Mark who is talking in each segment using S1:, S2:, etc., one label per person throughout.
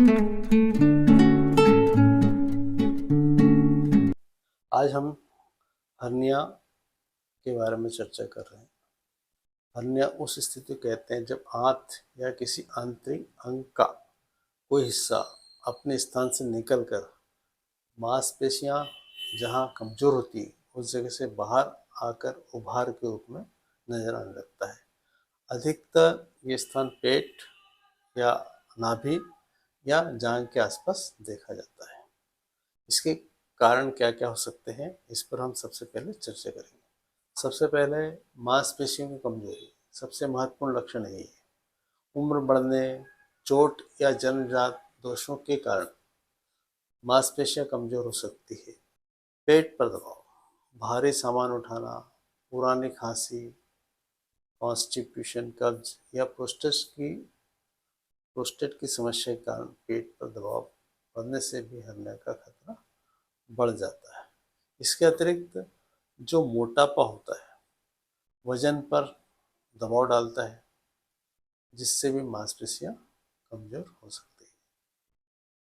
S1: आज हम हर्निया के बारे में चर्चा कर रहे हैं। हर्निया उस स्थिति को कहते हैं जब आंत या किसी आंतरिक अंग का कोई हिस्सा अपने स्थान से निकलकर मांसपेशियां जहां कमजोर होती है उस जगह से बाहर आकर उभार के रूप में नजर आने लगता है। अधिकतर ये स्थान पेट या नाभि या जांघ के आसपास देखा जाता है। इसके कारण क्या क्या हो सकते हैं, इस पर हम सबसे पहले चर्चा करेंगे। सबसे पहले मांसपेशियों की कमजोरी सबसे महत्वपूर्ण लक्षण यही है। उम्र बढ़ने, चोट या जन्मजात दोषों के कारण मांसपेशियां कमजोर हो सकती है। पेट पर दबाव, भारी सामान उठाना, पुरानी खांसी, कॉन्स्टिपेशन, कब्ज या प्रोस्टेट की समस्या के कारण पेट पर दबाव बढ़ने से भी हर्निया का खतरा बढ़ जाता है। इसके अतिरिक्त जो मोटापा होता है वजन पर दबाव डालता है, जिससे भी मांसपेशियां कमजोर हो सकती है।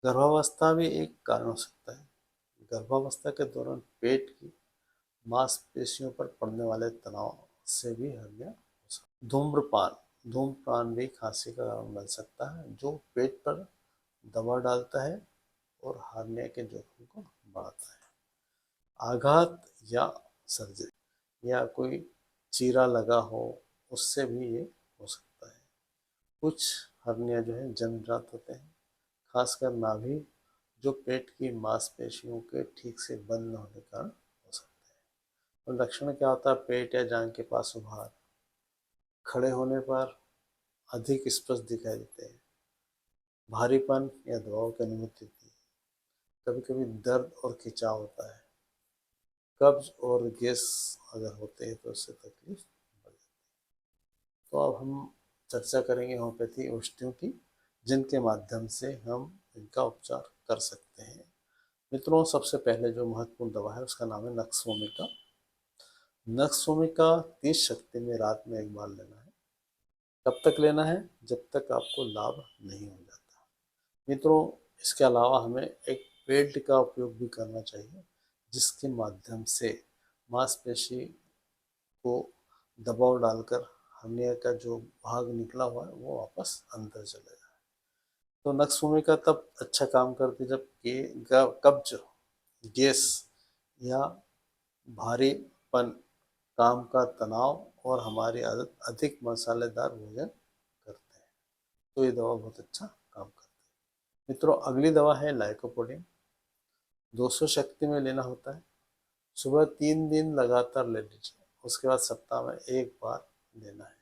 S1: गर्भावस्था भी एक कारण हो सकता है। गर्भावस्था के दौरान पेट की मांसपेशियों पर पड़ने वाले तनाव से भी हर्निया हो सकता है। धूम्रपान भी खांसी का कारण बन सकता है, जो पेट पर दबाव डालता है और हर्निया के जोखिम को बढ़ाता है। आघात या सर्जरी या कोई चीरा लगा हो, उससे भी ये हो सकता है। कुछ हर्निया जो है जन्मजात होते हैं, खासकर नाभि, जो पेट की मांसपेशियों के ठीक से बंद न होने के कारण हो सकते हैं। और लक्षण क्या होता है? पेट या जांघ के पास उभार, खड़े होने पर अधिक स्पष्ट दिखाई देते हैं, भारीपन या दबाव की अनुभूति होती है, कभी कभी दर्द और खिंचाव होता है, कब्ज और गैस अगर होते हैं तो उससे तकलीफ बढ़ जाती है। तो अब हम चर्चा करेंगे होम्योपैथी औषधियों की, जिनके माध्यम से हम इनका उपचार कर सकते हैं। मित्रों, सबसे पहले जो महत्वपूर्ण दवा है उसका नाम है नक्स वोमिका। नक्स वोमिका 30 शक्ति में रात में एक बार लेना है। कब तक लेना है? जब तक आपको लाभ नहीं हो जाता। मित्रों, इसके अलावा हमें एक बेल्ट का उपयोग भी करना चाहिए, जिसके माध्यम से मांसपेशी को दबाव डालकर हर्निया का जो भाग निकला हुआ है वो वापस अंदर चले जाए। तो नक्स भूमिका तब अच्छा काम करती जब कब्ज, गैस या भारीपन, काम का तनाव और हमारी आदत अधिक मसालेदार भोजन करते हैं, तो ये दवा बहुत अच्छा काम करती है। मित्रों, अगली दवा है लाइकोपोडिन। 200 शक्ति में लेना होता है। सुबह 3 दिन लगातार ले लीजिए, उसके बाद सप्ताह में एक बार लेना है।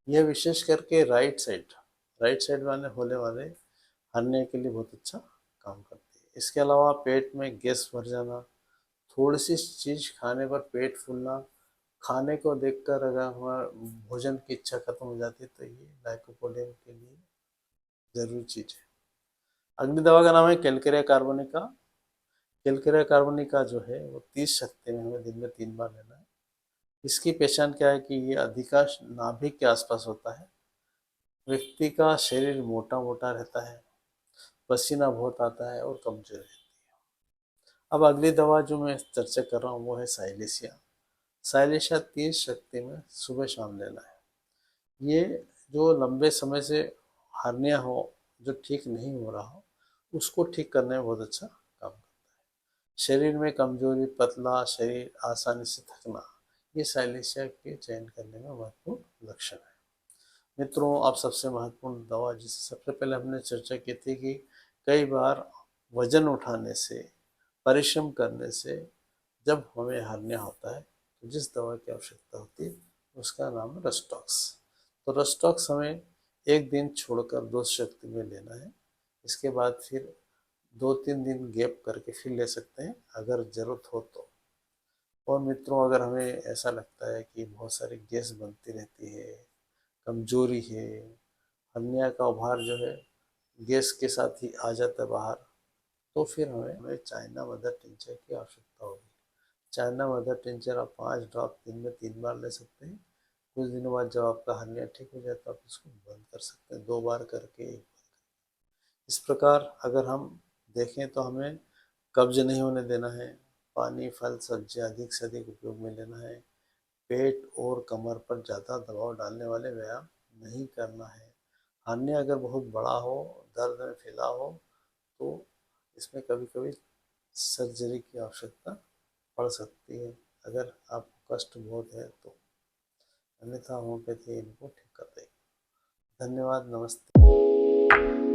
S1: यह विशेष करके राइट साइड वाले होने वाले हर्निया के लिए बहुत अच्छा काम करती है। इसके अलावा पेट में गैस भर जाना, थोड़ी सी चीज खाने पर पेट फूलना, खाने को देखकर अगर हमारा भोजन की इच्छा खत्म हो जाती है, तो ये लाइकोपोडियम के लिए जरूरी चीज है। अगली दवा का नाम है कैलकेरिया कार्बोनिका। कैलकेरिया कार्बोनिका जो है वो 30 शक्ति में हमें दिन में 3 बार लेना है। इसकी पहचान क्या है कि ये अधिकांश नाभिक के आसपास होता है। व्यक्ति का शरीर मोटा मोटा रहता है, पसीना बहुत आता है और कमजोरी रहती है। अब अगली दवा जो मैं चर्चा कर रहा हूँ वो है साइलेशिया। साइलेशिया 30 शक्ति में सुबह शाम लेना है। ये जो लंबे समय से हार्निया हो, जो ठीक नहीं हो रहा हो, उसको ठीक करने में बहुत अच्छा काम करता है। शरीर में कमजोरी, पतला शरीर, आसानी से थकना, ये साइलेशिया के चयन करने में महत्वपूर्ण लक्षण है। मित्रों, अब सबसे महत्वपूर्ण दवा जिससे सबसे पहले हमने चर्चा की थी कि कई बार वजन उठाने से, परिश्रम करने से जब हमें हर्निया होता है तो जिस दवा की आवश्यकता होती है उसका नाम है रस्टॉक्स। तो रस्टॉक्स हमें एक दिन छोड़कर 2 शक्ति में लेना है। इसके बाद फिर 2-3 दिन गैप करके फिर ले सकते हैं अगर ज़रूरत हो तो। और मित्रों, अगर हमें ऐसा लगता है कि बहुत सारी गैस बनती रहती है, कमजोरी है, हर्निया का उभार जो है गैस के साथ ही आ जाता है बाहर, तो फिर हमें चाइना मदर टिंचर की आवश्यकता होगी। चाइना मदर टिंचर आप 5 ड्रॉप दिन में 3 बार ले सकते हैं। कुछ दिनों बाद जब आपका हर्निया ठीक हो जाए तो आप इसको बंद कर सकते हैं, 2 बार करके, 1 बार करके। इस प्रकार अगर हम देखें तो हमें कब्ज नहीं होने देना है, पानी, फल, सब्जियाँ अधिक से अधिक उपयोग में लेना है, पेट और कमर पर ज़्यादा दबाव डालने वाले व्यायाम नहीं करना है। हार्निया अगर बहुत बड़ा हो, दर्द में फैला हो, तो इसमें कभी-कभी सर्जरी की आवश्यकता पड़ सकती है, अगर आपको कष्ट बहुत है तो। अन्यथा होम्योपैथी इनको ठीक कर देगी। धन्यवाद, नमस्ते।